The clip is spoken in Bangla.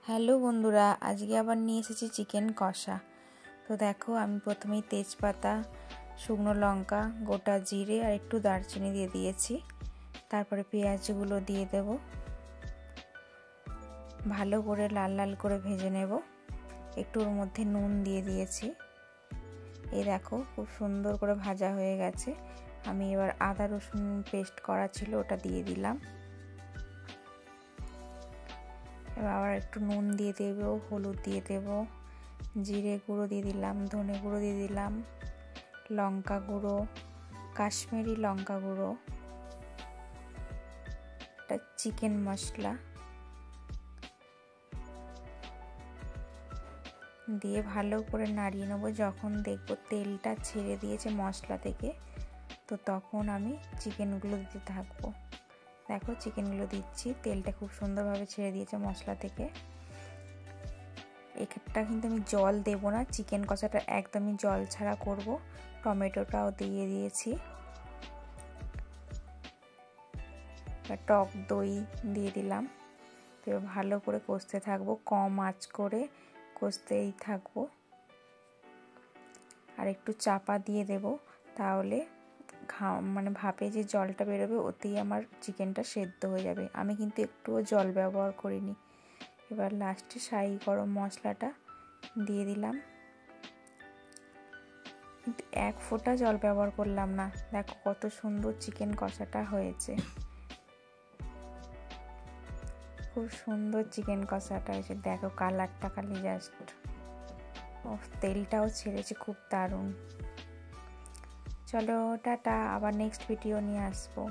হ্যালো বন্ধুরা, আজকে আবার নিয়ে এসেছি চিকেন কষা। তো দেখো, আমি প্রথমেই তেজপাতা, শুকনো লঙ্কা, গোটা জিরে আর একটু দারচিনি দিয়ে দিয়েছি। তারপরে পেঁয়াজগুলো দিয়ে দেব, ভালো করে লাল লাল করে ভেজে নেব। একটু ওর মধ্যে নুন দিয়ে দিয়েছি। এই দেখো, খুব সুন্দর করে ভাজা হয়ে গেছে। আমি এবার আদা রসুন পেস্ট করা ছিল, ওটা দিয়ে দিলাম। এবার আবার একটু নুন দিয়ে দেব, হলুদ দিয়ে দেব, জিরে গুঁড়ো দিয়ে দিলাম, ধনে গুঁড়ো দিয়ে দিলাম, লঙ্কা গুঁড়ো, কাশ্মীরি লঙ্কা গুঁড়ো, একটা চিকেন মশলা দিয়ে ভালো করে নাড়িয়ে নেবো। যখন দেখবো তেলটা ছেড়ে দিয়েছে মশলা থেকে, তো তখন আমি চিকেনগুলো দিতে থাকবো। দেখো, চিকেনগুলো দিচ্ছি, তেলটা খুব সুন্দরভাবে ছেড়ে দিয়েছে মশলা থেকে। এটা কিন্তু আমি জল দেব না, চিকেন কষাটা একদমই জল ছাড়া করব। টমেটোটাও দিয়ে দিয়েছি, টক দই দিয়ে দিলাম। তো ভালো করে কষতে থাকবো, কম আঁচ করে কষতেই থাকবো। আর একটু চাপা দিয়ে দেব, তাহলে ভাপে যে জলটা বেরোবে ওতেই আমার চিকেনটা সেদ্ধ হয়ে যাবে। আমি কিন্তু একটুও জল ব্যবহার করিনি। এবার লাস্টে শাহি গরম মশলাটা দিয়ে দিলাম, কিন্তু এক ফোঁটা জল ব্যবহার করলাম না। দেখো কত সুন্দর চিকেন কষাটা হয়েছে, খুব সুন্দর চিকেন কষাটা হয়েছে। দেখো কালারটা খালি জাস্ট, তেলটাও ছেড়েছে, খুব দারুণ। চলো টাটা, আবার নেক্সট ভিডিও নিয়ে আসবো।